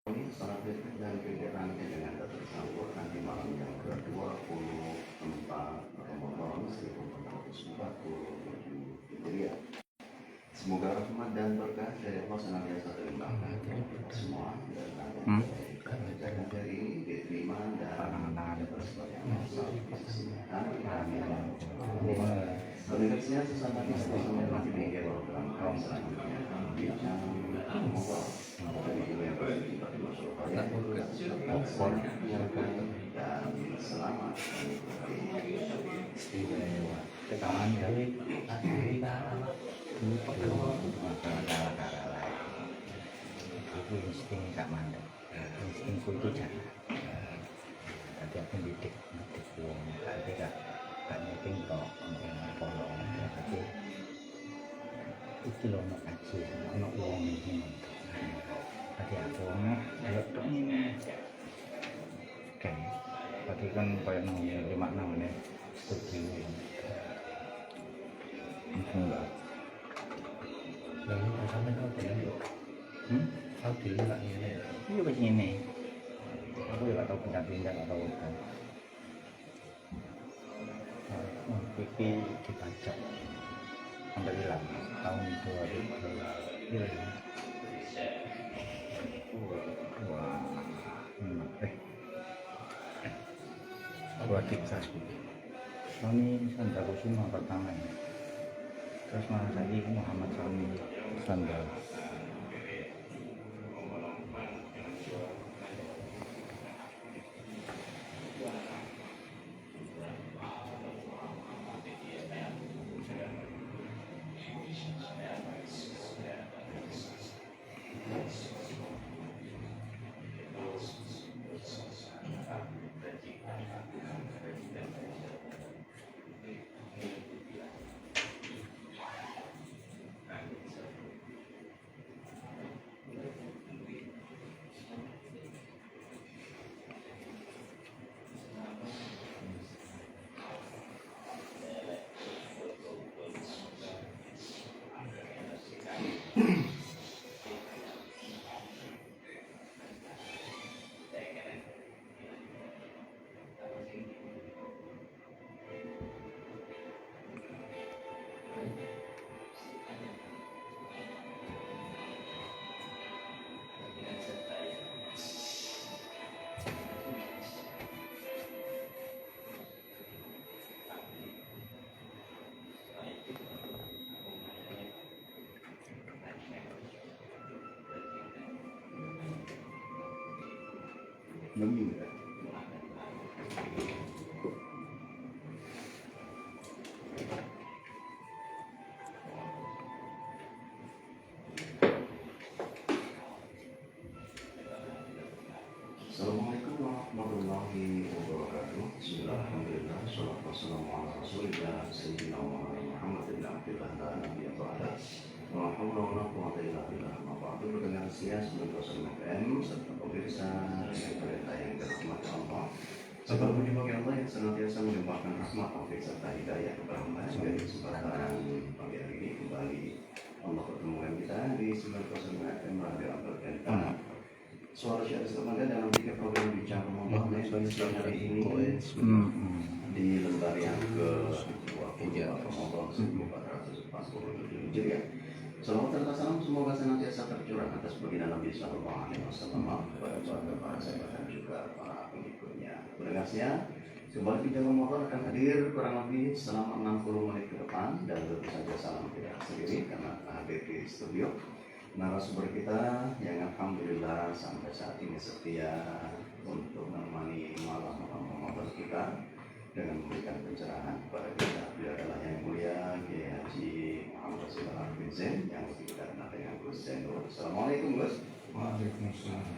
Ini salah satu dan kegiatannya dengan tersambung di malam yang ke-24 Ramadan 1447 Hijriah. Semoga rahmat dan berkah dari Allah senantiasa terlimpahkan kita semua dan jaga dari ini diterima dan bersebagian Komunikasinya sesama kita sama mati pinggir dalam kaum selanjutnya di Allah dan selamat tangan dari itu insting tak mandek, instingku itu jangan. Tadi aku didik uang, tadi gak nyeting kok, mungkin tolong. Tapi itu loh nak aji, nak uang ini. Tadi aku lihat tuh ini, kayak tadi kan kayak nunggu 5 nih, setuju. Enggak. Lalu sama kau tidak? Kau tidak nak ini? Iya begini. Aku juga tahu pindah-pindah atau bukan. Pipi dipajak sampai hilang tahun 2000. Iya. Wah. Aku adik sasku. Ini Sandaku semua pertama ini. Terus mana lagi Muhammad Sami Sandal. Lebih Assalamualaikum warahmatullahi wabarakatuh. Bismillahirrahmanirrahim. Wassalatu wassalamu ala rasulillah sayyidina Muhammad bin Abdillah dan Nabi Muhammad. Wa haula wala quwwata illa billah. Ma'ba'du dengan sias 90 FM serta pemirsa yang berita yang dirahmati Allah. Sebab puji bagi Allah yang senantiasa melimpahkan rahmat, taufik serta hidayah kepada hamba dari kesempatan pagi hari ini kembali Allah pertemukan kita di 90 FM Radio Al-Qur'an. Suara Syekh Islam dalam 3 program bincang Ramadan Islam hari ini di lembar yang ke-23 Ramadan 1447 Hijriah. Salawat serta salam semoga senantiasa tercurah atas baginda Nabi Sallallahu Alaihi Wasallam kepada para sahabat dan juga para pengikutnya. Pendengarnya, kembali bincang Ramadan akan hadir kurang lebih selama 60 menit ke depan dan tentu saja salam tidak sendiri karena hadir di studio narasumber kita yang alhamdulillah sampai saat ini setia untuk menemani malam Ramadan kita dengan memberikan pencerahan kepada kita. Beliau adalah yang mulia Kiai Haji Muhammad Rasulullah bin Zain yang lebih kita kenal dengan Gus Zainul. Assalamualaikum Gus. Waalaikumsalam.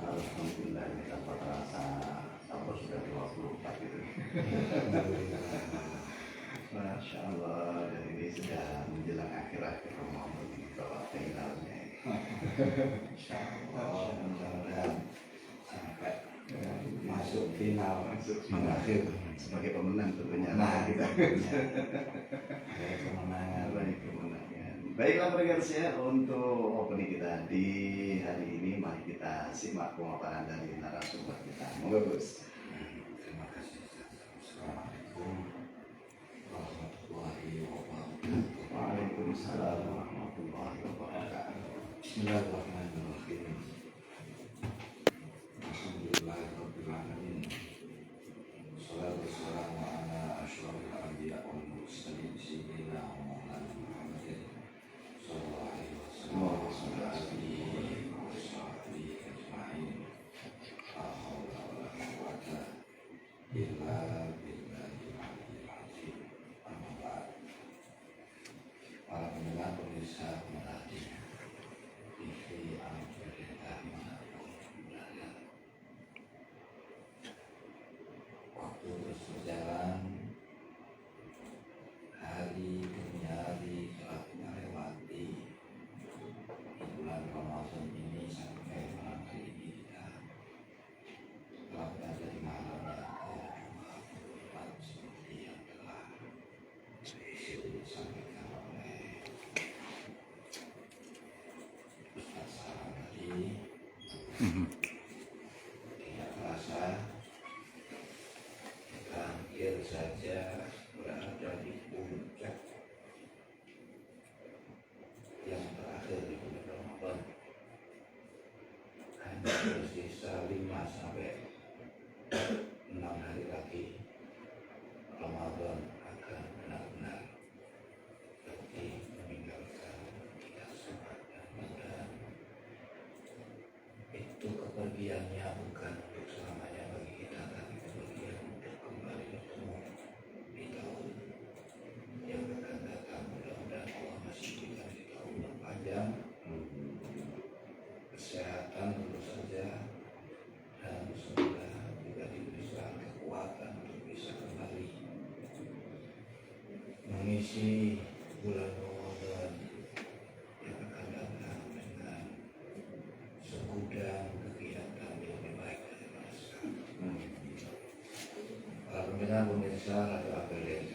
Alhamdulillah ini dapat rasa apa sudah 24 gitu. Masya Allah, dan ini sudah menjelang akhir-akhir Ramadan ini kalau finalnya. Masya Allah, mudah-mudahan sampai masuk final akhir sebagai pemenang tentunya. Nah, kita kemenangan. Baiklah pendengar saya untuk opening kita di hari ini simak pemaparan dari narasumber kita. Monggo Gus. Terima kasih. Assalamualaikum warahmatullahi wabarakatuh. Waalaikumsalam warahmatullahi wabarakatuh. Bismillahirrahmanirrahim. Alhamdulillahirabbil alamin. Wassalatu wassalamu ala asyrofil anbiya wal mursalin sayyidina wa maulana Muhammadin sallallahu alaihi wasallam wa ala alihi wa sahbihi ajma'in. La haula wa la quwwata illa billahil aliyyil azim. Amma ba'd. Para pendengar pemirsa pemerhati TV Al-Fatihah dimanapun berada. Waktu terus berjalan, hari demi hari telah kita lewati. Di bulan Ramadan ini sampai malam hari ini kita telah berada di malam yang ke-24 seperti yang telah disampaikan oleh Ustaz Salam tadi. Tidak terasa kita hampir saja berada di puncak yang terakhir di bulan Ramadan. Hanya tersisa 5 sampai 6 hari lagi Ramadan akan benar-benar pergi meninggalkan kita semua, dan mudah itu kepergiannya bukan untuk selamanya bagi kita, tapi kepergian untuk kembali bertemu di tahun yang akan datang. Mudah-mudahan Allah masih berikan kita umur panjang, kesehatan tentu saja, dan semoga juga diberikan kekuatan untuk bisa kembali mengisi bulan Ramadan yang akan datang dengan segudang kegiatan yang lebih baik daripada sekarang. Para pendengar pemirsa Radio APL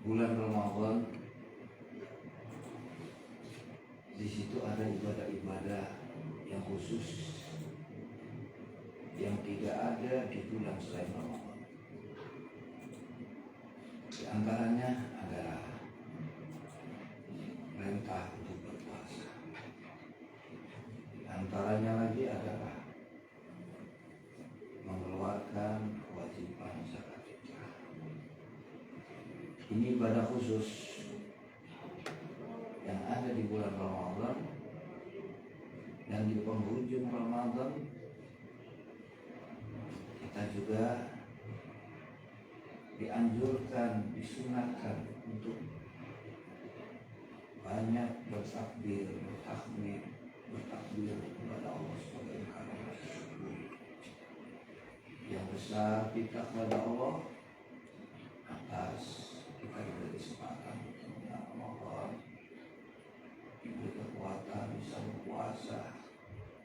bulan Ramadan, di situ ada ibadah-ibadah yang khusus yang tidak ada di bulan selain Ramadan. Di antaranya adalah perintah untuk berpuasa. Di antaranya lagi adalah mengeluarkan kewajiban zakat fitrah. Ini ibadah khusus yang ada di bulan Ramadan, dan di penghujung Ramadan kita juga dianjurkan, disunahkan untuk banyak bertakbir, bertakbir, bertakbir kepada Allah sebagai karena bersyukur. Yang besar kita kepada Allah atas kita diberi kesempatan untuk mengenal Ramadan, diberi kekuatan bisa berpuasa,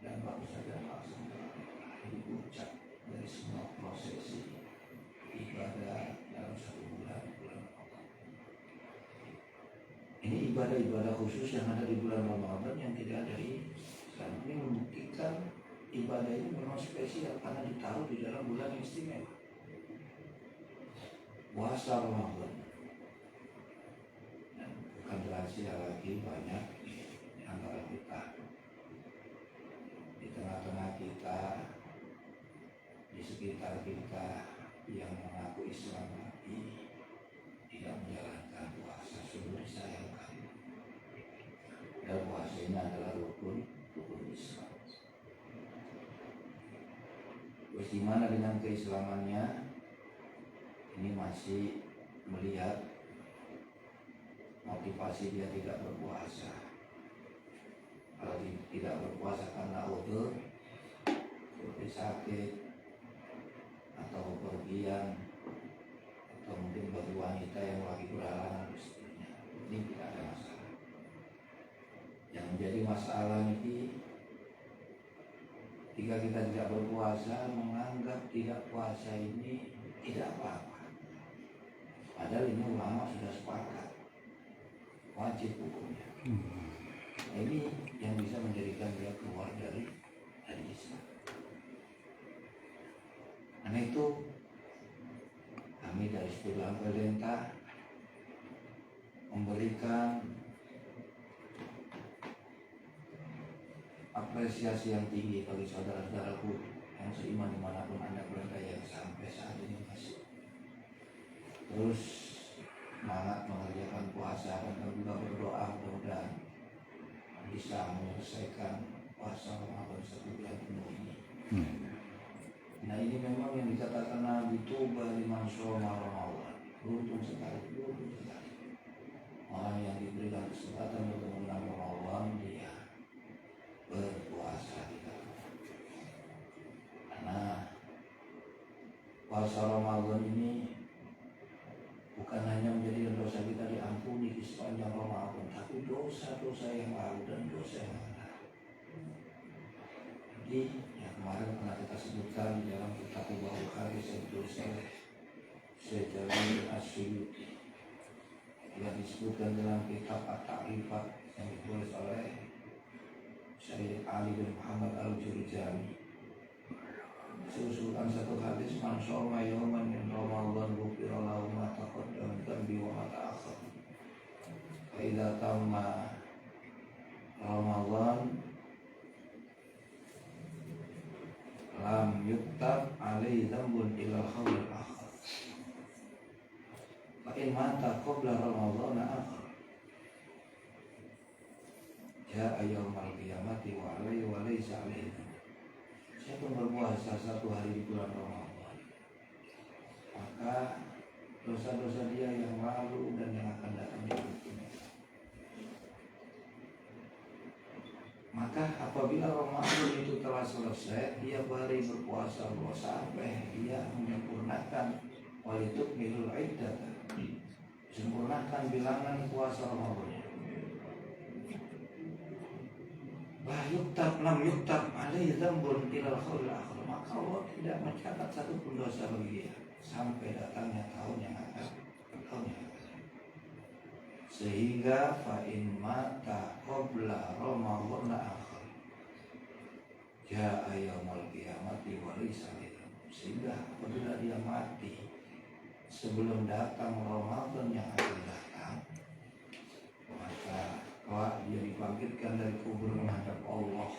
dan baru saja melaksanakan di puncak dari semua prosesi ibadah dalam satu bulan Ramadan. Ini ibadah-ibadah khusus yang ada di bulan Ramadan yang tidak ada di Islam. Ini membuktikan ibadah ini memang spesial karena ditaruh di dalam bulan yang istimewa, puasa Ramadan. Dan bukan rahasia lagi, banyak di antara kita, di tengah-tengah kita, di sekitar kita yang mengaku Islam tapi tidak menjalankan puasa. Sungguh disayangkan. Dan puasa ini adalah rukun Islam. Terus gimana dengan keislamannya? Ini masih melihat motivasi dia tidak berpuasa. Kalau tidak berpuasa karena udzur, seperti sakit atau bepergian, atau mungkin bagi wanita yang lagi berhalangan istrinya, ini tidak ada masalah. Yang menjadi masalah ini jika kita tidak berpuasa, menganggap tidak puasa ini tidak apa-apa. Padahal ini ulama sudah sepakat, wajib hukumnya. Nah, ini yang bisa menjadikan dia keluar dari Islam. Karena itu kami dari Sekolah Pemerintah memberikan apresiasi yang tinggi bagi saudara-saudaraku yang seiman dimanapun Anda berada, yang sampai saat ini masih terus semangat mengerjakan puasa, dan juga berdoa mudah-mudahan bisa menyelesaikan puasa Ramadan 1 bulan penuh ini. Nah, ini memang yang dikatakan Nabi, tuba liman shoma Ramadan. Beruntung sekali orang yang diberikan kesempatan untuk mengenal Ramadan, dia berpuasa di dalam. Karena puasa Ramadan ini bukan hanya menjadi dosa kita diampuni di sepanjang Ramadan, tapi dosa-dosa yang lalu dan dosa yang akan datang. Jadi yang kemarin pernah kita sebutkan di dalam kitab Bukhari yang ditulis oleh Syekh Jalil As-Suyuti, yang disebutkan dalam kitab At-Ta'rifat yang ditulis oleh Syekh Ali bin Muhammad Al-Jurjani. Disebutkan satu hadis, man shoma yawman min Ramadan ghufira lahu ma taqaddama min dhanbi wa ma ta'akhkhar. Fa idza tamma Ramadan lam yuktab alaihi dhanbun ila khawil akhar. Fa in mata qabla Ramadan akhar ja'a yawmal qiyamati wa alaihi wa laysa alaihi. Siapa berpuasa 1 hari di bulan Ramadan, maka dosa-dosa dia yang lalu dan yang akan datang diampuni. Maka apabila Ramadan itu telah selesai, dia bari berpuasa sampai dia menyempurnakan walitukmilul iddah, sempurnakan bilangan puasa Ramadan. Lam yuktab alaihi dzambun ilal khawil akhir. Maka Allah tidak mencatat satu pun dosa bagi dia sampai datangnya tahun yang akan datang. Sehingga fa in mata qabla Ramadan akhir ja'a yaumul qiyamati wa laysa lahu. Sehingga apabila dia mati sebelum datang Ramadan yang akan datang, maka dia dibangkitkan dari kubur menghadap Allah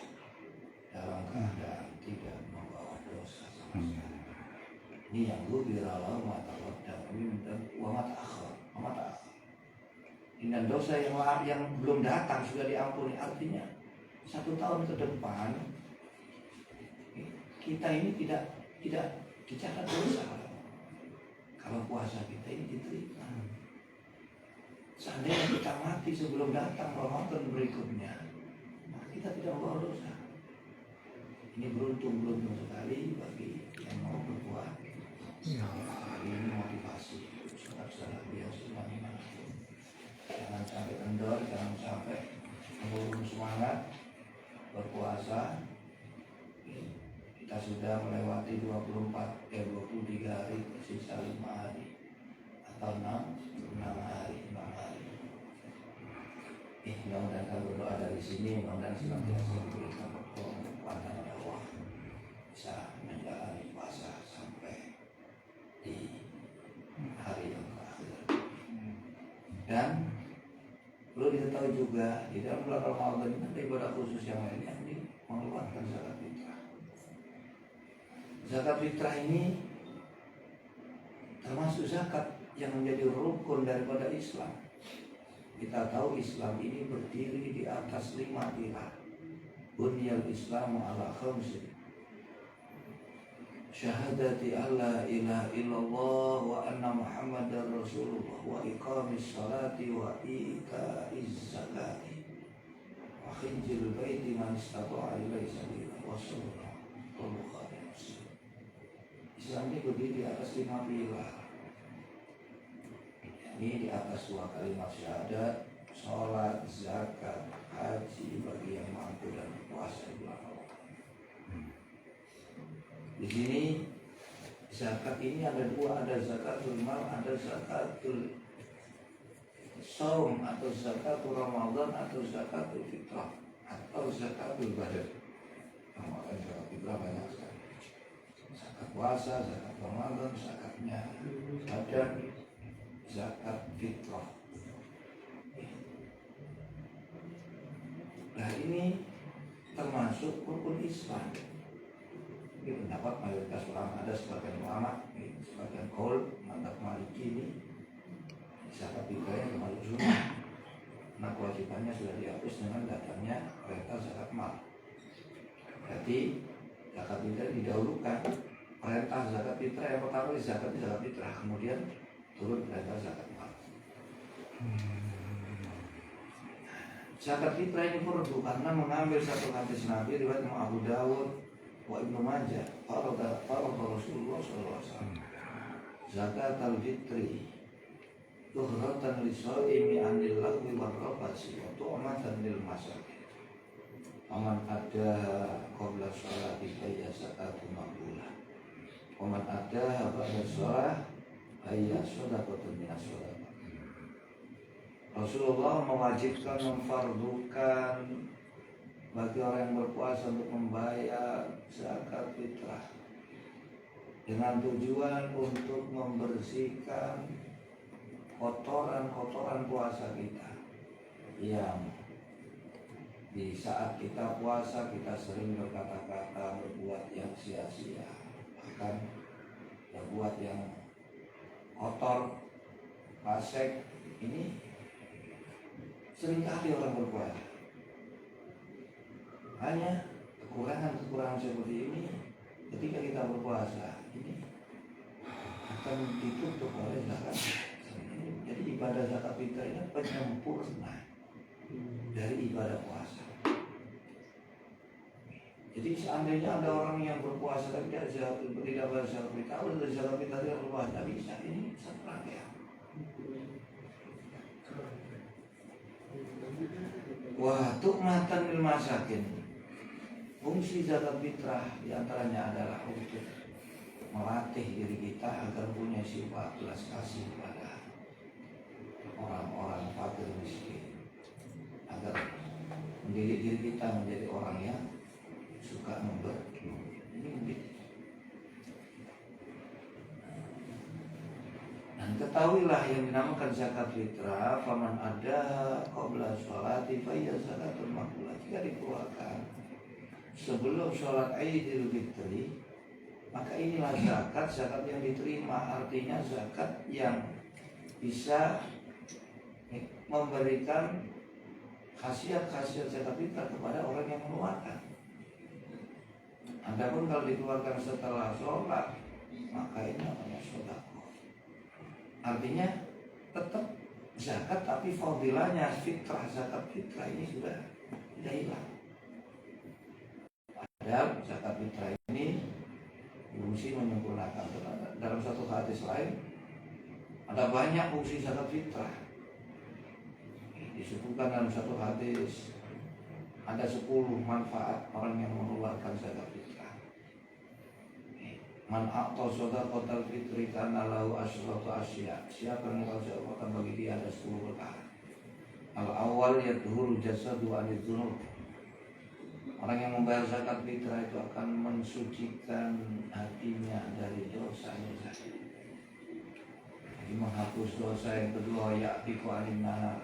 dalam keadaan tidak membawa dosa sama sekali. Ini yang ghufira lahu ma taqaddama min dhanbi wa ma ta'akhkhar. Dan dosa yang belum datang sudah diampuni. Artinya 1 tahun ke depan kita ini tidak dicatat dosa kalau puasa kita ini diterima. Seandainya kita mati sebelum datang Ramadan berikutnya, maka kita tidak membawa dosa. Ini beruntung sekali bagi yang mau berbuat. Ini motivasi saudara-saudara yang sedang dimanapun. Jangan sampai kendor, jangan sampai menurun semangat berpuasa. Kita sudah melewati 23 hari, tersisa 5 hari atau 6 hari. Mudah-mudahan kalau berdoa dari sini, mudah-mudahan senantiasa diberikan kekuatan Allah bisa menjalani puasa sampai di hari yang terakhir. Dan perlu diketahui juga di dalam bulan Ramadan ini ada ibadah khusus yang lain, yang mengeluarkan zakat fitrah. Zakat fitrah ini termasuk zakat yang menjadi rukun daripada Islam. Kita tahu Islam ini berdiri di atas 5 pilar. Bunyal Islamu ala khamsin. Syahadati alla ilaha illallah wa anna Muhammadar Rasulullah wa iqamis salati wa ita'iz zakati wa hijjil baiti man istata'a ilaihi sabila wa sallallahu alaihi wasallam. Islam ini berdiri di atas 5 pilar. Ini di atas 2 kalimat syahadat, sholat, zakat, haji bagi yang mampu, dan puasa di bulan Ramadan. Di sini zakat ini ada 2, ada zakatul mal, ada zakatul saum atau zakatul Ramadan atau zakatul fitrah atau zakatul badan. Ramadan zakat fitrah banyak sekali. Zakat puasa, zakat Ramadan, zakatnya badan, zakat fitrah. Nah ini termasuk rukun Islam. Ini pendapat mayoritas ulama, ada sebagian ulama, sebagian kaul mantap Maliki ini zakat fitrahnya termasuk sunnah. Nah kewajibannya sudah dihapus dengan datangnya perintah zakat mal. Berarti zakat fitrah didahulukan. Perintah zakat fitrah yang pertama zakat fitrah, kemudian turun perintah zakat mal. Zakat fitrah ini perlu karena mengambil satu hadis Nabi riwayat Abu Dawud wa Ibnu Majah, farada Rasulullah SAW zakat al-fitri tuhratan lisa'imi anil lagwi wal rafasi wa tu'matan lil masakin. Aman ada qabla sholati fayya zakatun maqbulah. Aman ada ba'da sholah fayya shadaqatun minas shadaqah. Rasulullah mewajibkan, memfardukan bagi orang yang berpuasa untuk membayar zakat fitrah dengan tujuan untuk membersihkan kotoran-kotoran puasa kita yang di saat kita puasa kita sering berkata-kata, berbuat yang sia-sia, bahkan berbuat yang kotor, fasik. Ini seringkali orang berpuasa. Hanya kekurangan-kekurangan seperti ini ketika kita berpuasa ini akan ditutup oleh zakat. Jadi ibadah zakat fitrah ini penyempurna dari ibadah puasa. Jadi seandainya ada orang yang berpuasa tapi tidak bayar zakat fitrah, atau dari zakat fitrah tidak berpuasa, tidak bisa. Ini satu rangkaian. Wah, tu'matan lil masakin. Fungsi zakat fitrah diantaranya adalah untuk melatih diri kita agar punya sifat belas kasih kepada orang-orang fakir miskin, agar mendidik diri kita menjadi orang yang suka memberi. Ini mendidik. Dan ketahuilah yang dinamakan zakat fitrah, faman ada qabla sholati fayya zakatul maqbulah. Jika dikeluarkan sebelum sholat Idul Fitri, maka inilah zakat yang diterima. Artinya zakat yang bisa memberikan khasiat-khasiat zakat fitrah kepada orang yang mengeluarkan. Adapun kalau dikeluarkan setelah sholat, maka ini namanya sedekah. Artinya tetap zakat, tapi fadilahnya fitrah, zakat fitrah ini sudah tidak hilang. Padahal zakat fitrah ini fungsi menyempurnakan. Dalam satu hadis lain ada banyak fungsi zakat fitrah. Disebutkan dalam satu hadis ada 10 manfaat orang yang mengeluarkan zakat fitrah. Man a'ta shadaqatal fitri kana lahu asyratu asya. Siapa yang mengeluarkan bagi dia ada 10 perkara. Al-awwal yadhuru jasadu anil dzunub. Orang yang membayar zakat fitrah itu akan mensucikan hatinya dari dosanya saja. Jadi menghapus dosa. Yang kedua, ya'tiqu anin nar.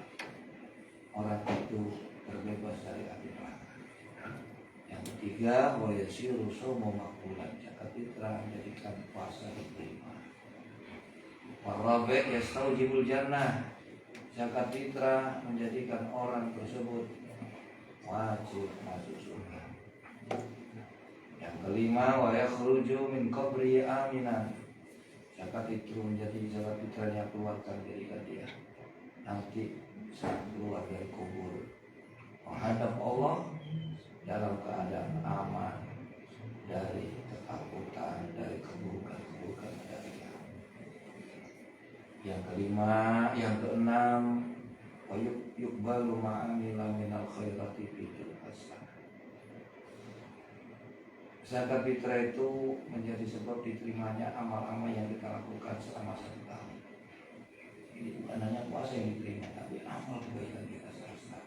Orang itu terbebas dari api neraka. Yang ketiga, wa yasiru shaumu maqbulan. Zakat fitrah menjadikan puasa diterima. Warabi' yastaujibul jannah. Zakat fitrah menjadikan orang tersebut wajib masuk surga. Yang kelima, wa yakhruju min qabri aminan. Zakat itu menjadi zakat fitrahnya keluarkan diri dia nanti saat keluar dari kubur menghadap Allah dalam keadaan aman dari ketakutan, dari keburukan-keburukan dari dia. Yang kelima, yang keenam, wa yuqbalu ma'amila minal khairati fil hasanah. Zakat fitrah itu menjadi sebab diterimanya amal-amal yang kita lakukan selama 1 tahun. Ini Jadi bukan hanya puasa yang diterima, tapi amal kebaikan kita serta.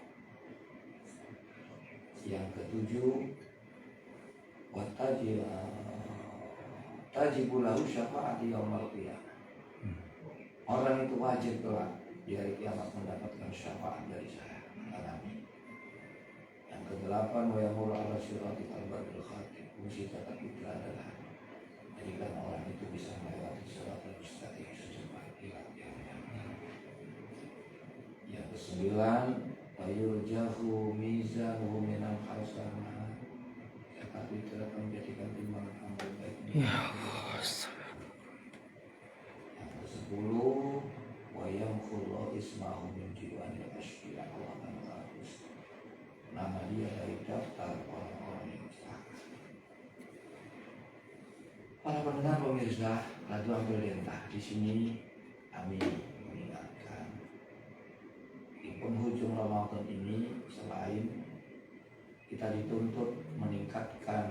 Yang ketujuh, tajibul lahu syafaati yaumil qiyamah. Orang itu wajib kelak di hari kiamat mendapatkan syafaat dari saya. Alami. Yang kedelapan, wa yamur ala siratil baril khatib. Fungsi zakat fitrah adalah jadikan orang itu bisa melewati siratal mustaqim secepat kilat. Yang kesembilan, fayurjahu mizanuhu minal hasanah. Zakat fitrah akan menjadikan timbangan amal baik. Yang ke-10, wa yamkhullahu ismahu min diwanil asyiya. Allah akan menghapus nama dia dari daftar orang-orang yang celaka. Para pendengar pemirsa Radio Ambilentah, di sini kami mengingatkan di penghujung Ramadan ini, selain kita dituntut meningkatkan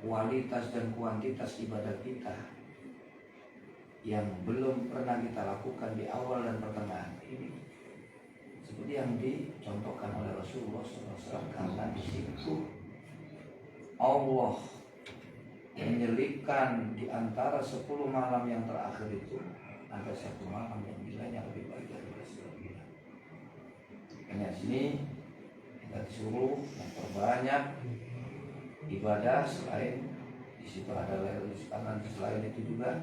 kualitas dan kuantitas ibadah kita yang belum pernah kita lakukan di awal dan pertengahan ini, seperti yang dicontohkan oleh Rasulullah SAW, karena di situ Allah menyelipkan di antara 10 malam yang terakhir itu ada 1 malam yang nilainya lebih baik dari sebelumnya. Hanya sini kita disuruh memperbanyak ibadah. Selain di situ ada Lailatul Qadar, selain itu juga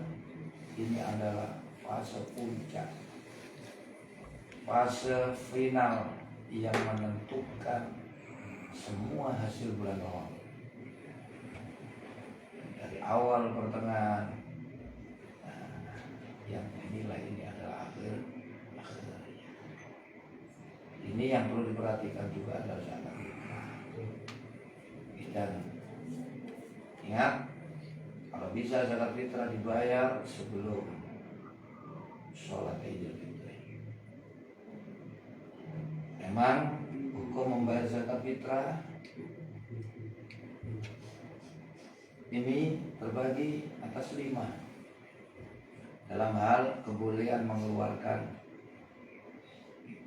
ini adalah fase puncak, fase final yang menentukan semua hasil bulan Ramadan. Dari awal pertengahan, yang dinilai ini adalah akhirnya. Ini yang perlu diperhatikan juga adalah zakat fitrah. Dan ingat, kalau bisa zakat fitrah dibayar sebelum sholat Idul Fitri. Memang hukum membayar zakat fitrah ini terbagi atas 5 dalam hal kebolehan mengeluarkan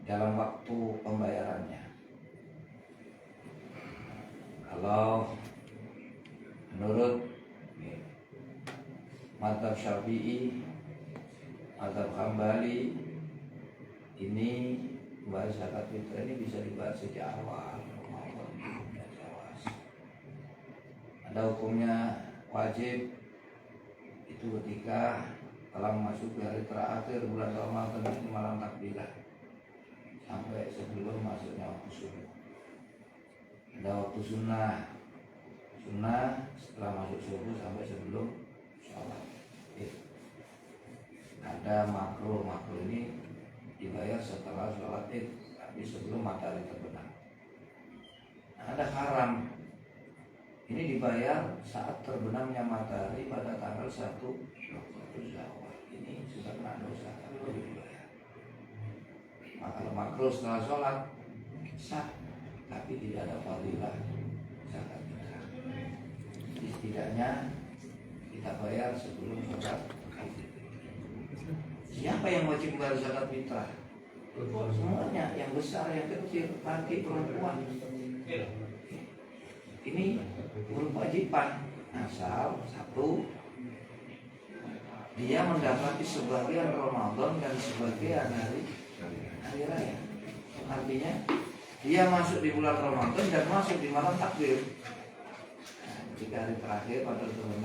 dalam waktu pembayarannya. Kalau menurut mazhab Syafi'i, mazhab Hambali, ini membayar zakat fitrah ini bisa dibayar sejak awal Ramadan. Ada hukumnya wajib itu ketika telah masuk di hari terakhir bulan Ramadan, itu malam takbiran sampai sebelum masuknya waktu subuh. Ada waktu sunnah setelah masuk subuh sampai sebelum sholat. Ada makruh ini dibayar setelah sholat id, tapi sebelum matahari terbenam. Ada haram, ini dibayar saat terbenamnya matahari pada tanggal 1 Syawal. Ini sudah kena dosa, tapi boleh dibayar. Kalau makruh setelah sholat sah, tapi tidak ada fadilah zakat fitrah. Setidaknya kita bayar sebelum sholat. Siapa yang wajib membayar zakat fitrah? Semuanya, yang besar, yang kecil, laki, perempuan. Ini berkewajiban asal 1, dia mendapati sebagian Ramadan dan sebagian hari raya. Artinya dia masuk di bulan Ramadan dan masuk di malam takbir. Jika hari terakhir pada 26,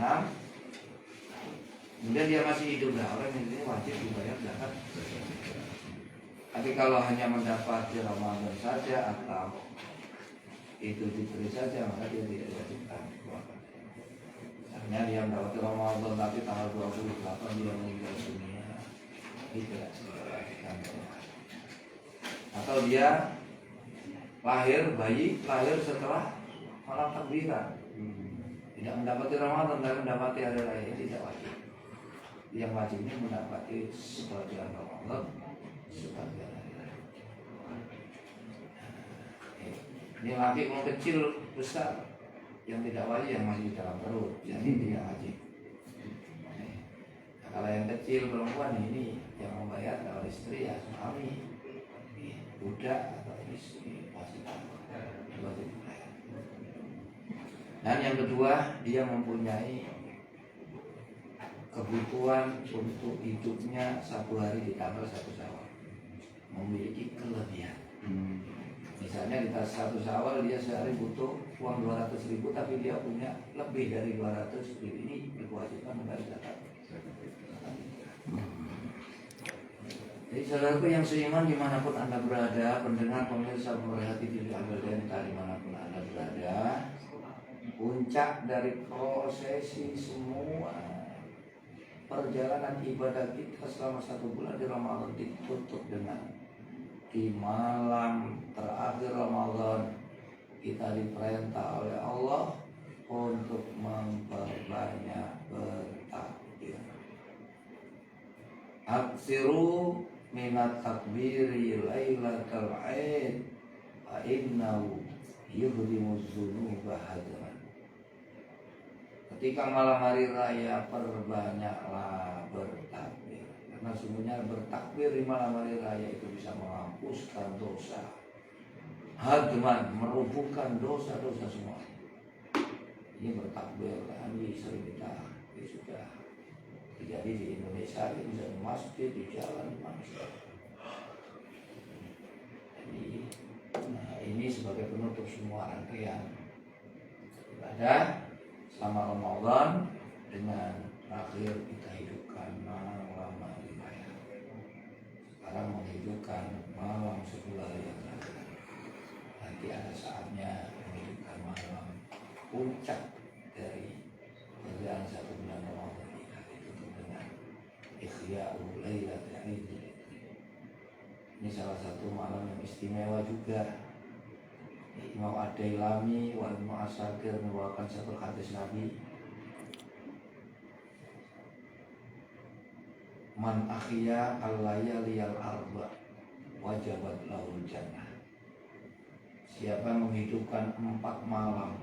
kemudian dia masih hidup, orang ini wajib dibayar zakat. Tapi kalau hanya mendapat di Ramadan saja atau Idul Fitri saja, maka dia tidak diwajibkan. Artinya dia mendapat di Ramadan tapi tanggal 28 dia meninggal dunia, tidak diwajibkan. Atau dia bayi lahir setelah malam takbiran, tidak mendapati Ramadan dan mendapati hari raya, tidak wajib. Yang wajib ini mendapati sebagian Ramadan, sebagian hari raya. Ini laki mau kecil besar, yang tidak wajib yang masih di dalam perut, jadi tidak wajib. Nah, kalau yang kecil perempuan ini membayar kalau istri ya suami, budak atau istri pasti wajib dibayar. Dan yang kedua, dia mempunyai kebutuhan untuk hidupnya satu hari ditambah satu Syawal, memiliki kelebihan. Misalnya kita satu Syawal dia sehari butuh uang 200.000, tapi dia punya lebih dari 200.000, ini berkewajiban membayar zakat. Jadi saudaraku yang seiman dimanapun Anda berada, pendengar, pemirsa, pemerhati TV Al-Denta dimanapun Anda berada, puncak dari prosesi semua perjalanan ibadah kita selama 1 bulan di Ramadan ditutup dengan di malam terakhir Ramadan kita diperintah oleh Allah untuk memperbanyak bertakbir. Aksiru minat takbiri lailatul aid fa innahu yuhdimuz dzunuba hadran. Ketika malam hari raya perbanyaklah bertakbir, karena sungguhnya bertakbir di malam hari raya itu bisa menghapuskan dosa, hadman, merubuhkan dosa-dosa semua. Ini bertakbir ini sering kita sudah terjadi di Indonesia, di masjid, di jalan, di mana saja. Jadi ini sebagai penutup semua rangkaian ibadah selama Ramadan dengan terakhir kita hidupkan malam hari raya. Sekarang menghidupkan malam 10 hari yang terakhir. Nanti ada saatnya menghidupkan malam puncak dari perjalanan 1 bulan Ramadan kita ditutup dengan Ihya'ul Lailatul Aidil. Ini salah satu malam yang istimewa juga. Imam Ad-Dailami wal Mu'asakir membawakan satu hadis Nabi, man akhya al-layaliyal arba wajabat lahul jannah. Siapa yang menghidupkan 4 malam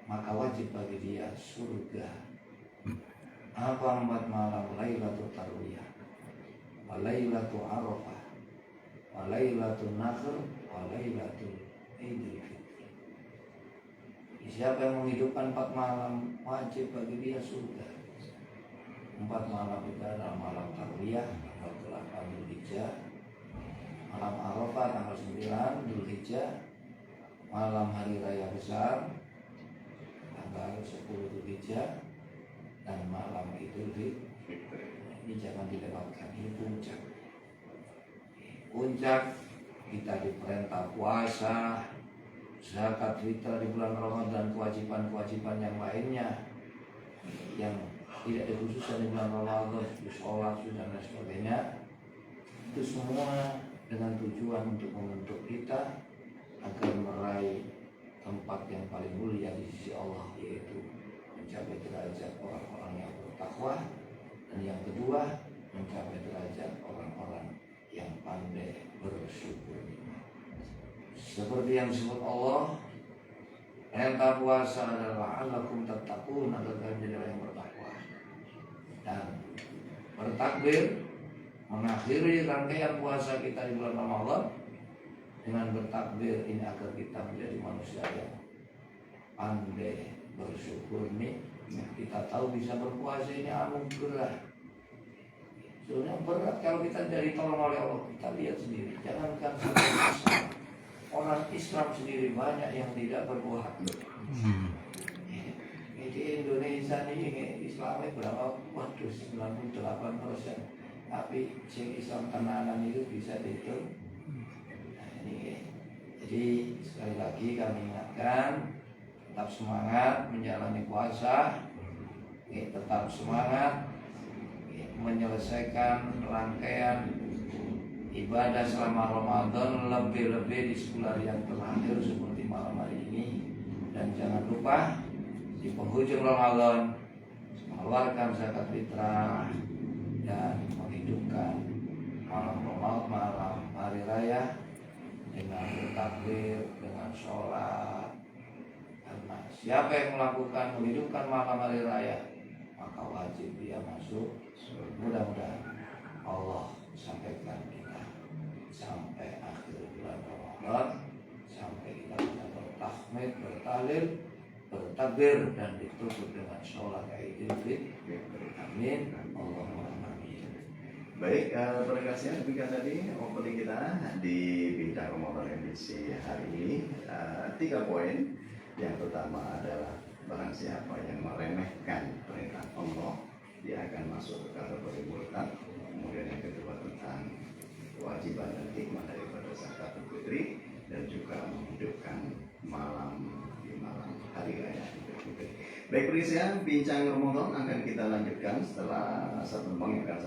maka wajib bagi dia surga. Apa 4 malam? Lailatul Tarwiyah, wa Lailatul Arafah, wa Lailatul Nakhr, wa Lailatul Idul Fitri. Siapa yang menghidupkan 4 malam wajib bagi dia surga. 4 malam itu adalah malam Tarwiyah tanggal 8 Dzulhijjah, malam Arafah tanggal 9 Dzulhijjah, malam hari raya besar tanggal 10 Dzulhijjah, dan malam Idul Fitri. Ini jangan dilewatkan, ini puncak. Puncak kita diperintah puasa, zakat fitrah di bulan Ramadan, kewajiban-kewajiban yang lainnya yang tidak dikhususkan di bulan Ramadan, sholat dan lain sebagainya. Itu semua dengan tujuan untuk membentuk kita agar meraih tempat yang paling mulia di sisi Allah, yaitu mencapai derajat orang-orang yang bertakwa, dan yang kedua mencapai derajat orang-orang yang pandai bersyukur. Seperti yang disebut Allah, perintah puasa adalah la'allakum tattaqun, agar kalian menjadi orang yang bertakwa. Dan bertakbir mengakhiri rangkaian puasa kita di bulan Ramadan dengan bertakbir ini agar kita menjadi manusia yang pandai bersyukur. Nih kita tahu bisa berpuasa ini anugerah. Sebenarnya berat kalau kita dari tolong oleh Allah. Kita lihat sendiri, jangankan orang Islam sendiri banyak yang tidak berpuasa. Di Indonesia ini Islamnya berapa? Waduh, 98%. Tapi sing Islam tenanan itu bisa dihitung. Nah, ini jadi sekali lagi kami ingatkan, tetap semangat menjalani puasa, tetap semangat menyelesaikan rangkaian ibadah selama Ramadan, lebih-lebih di 10 hari yang terakhir seperti malam hari ini. Dan jangan lupa di penghujung Ramadan mengeluarkan zakat fitrah dan menghidupkan malam Ramadan, malam hari raya dengan bertakbir, dengan sholat. Karena siapa yang melakukan menghidupkan malam hari raya maka wajib dia masuk. Mudah-mudahan Allah sampaikan kita sampai akhir bulan Ramadan, sampai kita bisa bertahmid, bertahlil, bertakbir dan ditutup dengan sholat Idul Fitri. Amin. Allahumma amin. Baik, terima kasih demikian tadi opening kita di Bincang Ramadan edisi hari ini. 3 poin. Yang pertama adalah barang siapa yang meremehkan perintah Allah, dia akan masuk ke kategori murtad. Kemudian yang kedua tentang kewajiban dan hikmah daripada zakat fitri dan juga menghidupkan malam di malam hari raya Idul Fitri. Baik, perisian Bincang Ramadan akan kita lanjutkan setelah satu mengingatkan